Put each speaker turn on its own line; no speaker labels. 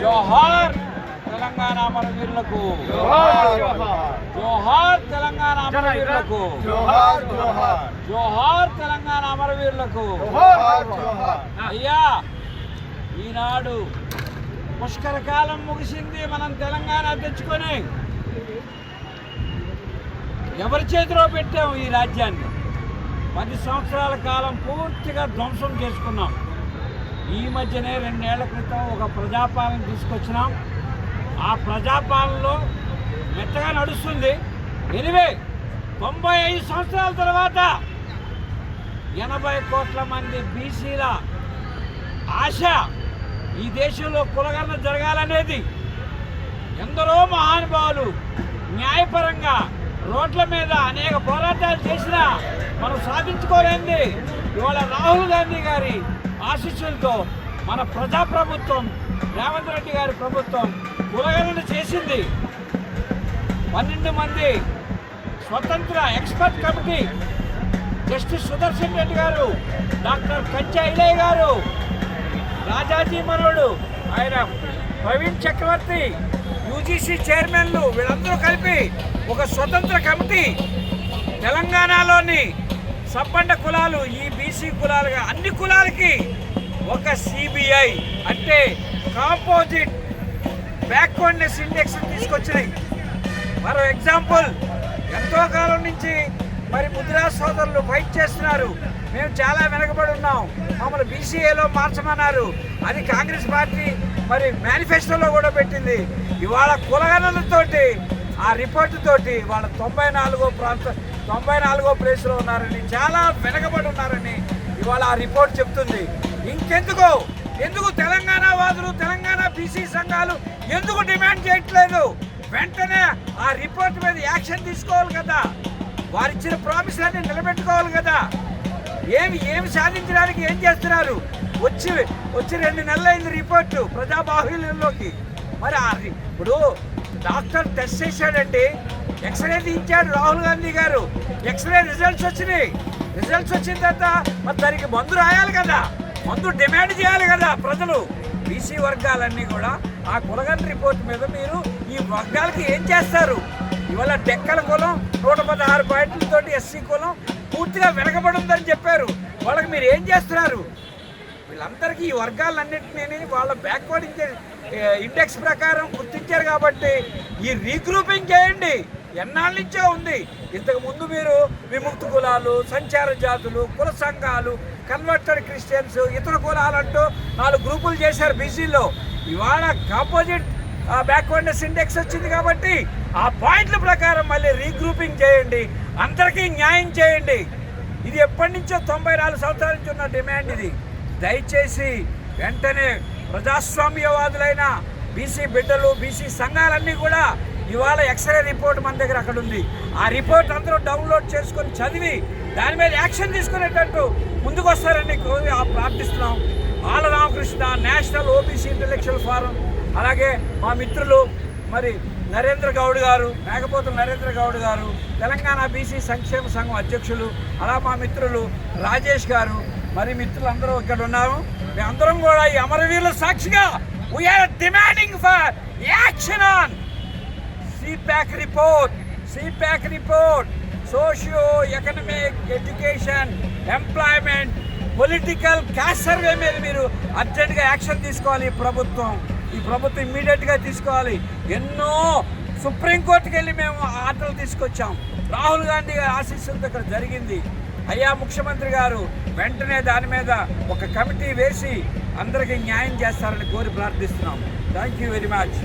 జోహార్ తెలంగాణ అమరవీరులకు, జోహార్ తెలంగాణ అమరవీరులకు, జోహార్ తెలంగాణ అమరవీరులకు. అయ్యా, ఈనాడు పుష్కర కాలం ముగిసింది. మనం తెలంగాణ తెచ్చుకొని ఎవరి చేతిలో పెట్టాము ఈ రాజ్యాన్ని? 10 సంవత్సరాల కాలం పూర్తిగా ధ్వంసం చేసుకున్నాం. ఈ మధ్యనే 2 ఏళ్ల క్రితం ఒక ప్రజాపాలన తీసుకొచ్చినాం. ఆ ప్రజాపాలనలో మెత్తగా నడుస్తుంది. ఎనివే 95 సంవత్సరాల తర్వాత 80 కోట్ల మంది బీసీల ఆశ ఈ దేశంలో కులగణన జరగాలనేది. ఎందరో మహానుభావులు న్యాయపరంగా రోడ్ల మీద అనేక పోరాటాలు చేసినా మనం సాధించుకోలేంది. ఇవాళ రాహుల్ గాంధీ గారి ఆశీస్సులతో మన ప్రజాప్రభుత్వం, రేవంత్ రెడ్డి గారి ప్రభుత్వం కులగణన చేసింది. 12 మంది స్వతంత్ర expert committee, justice Sudarshan Reddy గారు, డాక్టర్ కంచె ఐలయ్య గారు, రాజాజీ మనోడు ఆయన ప్రవీణ్ చక్రవర్తి, యూజీసీ చైర్మన్లు, వీళ్ళందరూ కలిపి ఒక స్వతంత్ర కమిటీ తెలంగాణలోని సబ్బండ కులాలు, ఈ బీసీ కులాలుగా అన్ని కులాలకి ఒక సిబిఐ అంటే కాంపోజిట్ బ్యాక్వర్డ్నెస్ ఇండెక్స్ తీసుకొచ్చినాయి. మరో ఎగ్జాంపుల్, ఎంతో కాలం నుంచి మరి ముదిరాజ్ సోదరులు ఫైట్ చేస్తున్నారు. మేము చాలా వెనకబడి ఉన్నాం, మమ్మల్ని బీసీఏలో మార్చమన్నారు. అది కాంగ్రెస్ పార్టీ మరి మేనిఫెస్టోలో కూడా పెట్టింది. ఇవాళ కులగణనతోటి ఆ రిపోర్టు తోటి వాళ్ళ 94వ ప్లేస్లో ఉన్నారని, చాలా వెనకబడి ఉన్నారని ఇవాళ ఆ రిపోర్ట్ చెప్తుంది. ఎందుకు తెలంగాణ వాదులు, తెలంగాణ బీసీ సంఘాలు ఎందుకు డిమాండ్ చేయట్లేదు? వెంటనే ఆ రిపోర్ట్ మీద యాక్షన్ తీసుకోవాలి కదా. వారిచ్చిన ప్రామిస్లన్నీ నిలబెట్టుకోవాలి కదా. ఏమి సాధించడానికి ఏం చేస్తున్నారు? వచ్చి 2 నెలలైంది రిపోర్టు ప్రజాబాహుల్యంలోకి. మరి ఇప్పుడు డాక్టర్ టెస్ట్ చేశాడండి, ఎక్స్రే తీయించాడు రాహుల్ గాంధీ గారు. ఎక్స్రే రిజల్ట్స్ వచ్చినాయి. రిజల్ట్స్ వచ్చిన తర్వాత మరి దానికి మందు రాయాలి కదా, మందు డిమాండ్ చేయాలి కదా ప్రజలు. బీసీ వర్గాలన్నీ కూడా ఆ కులగణన రిపోర్ట్ మీద మీరు ఈ వర్గాలకి ఏం చేస్తారు? ఇవాళ డెక్కల కులం 116 పాయింట్లతోటి ఎస్సీ కులం పూర్తిగా వెనకబడి ఉందని చెప్పారు. వాళ్ళకి మీరు ఏం చేస్తున్నారు? వీళ్ళందరికీ ఈ వర్గాలన్నింటినీ వాళ్ళ బ్యాక్వర్డ్ ఇండెక్స్ ప్రకారం గుర్తించారు కాబట్టి ఈ రీగ్రూపింగ్ చేయండి. ఎన్నాళ్ళ నుంచో ఉంది. ఇంతకుముందు మీరు విముక్త కులాలు, సంచార జాతులు, కుల సంఘాలు, కన్వర్టెడ్ క్రిస్టియన్స్, ఇతర కులాలంటూ 4 గ్రూపులు చేశారు బీసీలో. ఇవాళ కాంపోజిట్ బ్యాక్వర్డ్నెస్ ఇండెక్స్ వచ్చింది కాబట్టి ఆ పాయింట్ల ప్రకారం మళ్ళీ రీగ్రూపింగ్ చేయండి, అందరికీ న్యాయం చేయండి. ఇది ఎప్పటి నుంచో 94 సంవత్సరాల నుంచి ఉన్న డిమాండ్ ఇది. దయచేసి వెంటనే ప్రజాస్వామ్యవాదులైన బీసీ బిడ్డలు, బీసీ సంఘాలన్నీ కూడా ఇవాళ ఎక్స్రే రిపోర్ట్ మన దగ్గర అక్కడ ఉంది. ఆ రిపోర్ట్ అందరూ డౌన్లోడ్ చేసుకొని చదివి దాని మీద యాక్షన్ తీసుకునేటట్టు ముందుకు వస్తారని ప్రార్థిస్తున్నాం. ఆళ్ళ Ramakrishna, national OBC intellectual forum, అలాగే మా మిత్రులు మరి నరేంద్ర గౌడ్ గారు, మేకపోతుల నరేంద్ర గౌడ్ గారు, తెలంగాణ బీసీ సంక్షేమ సంఘం అధ్యక్షులు, అలా మా మిత్రులు రాజేష్ గారు, మరి మిత్రులందరూ ఇక్కడ ఉన్నారు. మేమందరం కూడా ఈ అమరవీరుల సాక్షిగా we are demanding for action on CPAC report, socio-economic, education, employment, political caste survey మీద మీరు అర్జెంట్గా యాక్షన్ తీసుకోవాలి. ఈ ప్రభుత్వం ఇమ్మీడియట్గా తీసుకోవాలి. ఎన్నో సుప్రీంకోర్టుకి వెళ్ళి మేము ఆర్డర్లు తీసుకొచ్చాం. రాహుల్ గాంధీ గారి ఆశీస్సులతో ఇక్కడ జరిగింది. అయ్యా ముఖ్యమంత్రి గారు వెంటనే దాని మీద ఒక కమిటీ వేసి అందరికీ న్యాయం చేస్తారని కోరి ప్రార్థిస్తున్నాం. Thank you very much.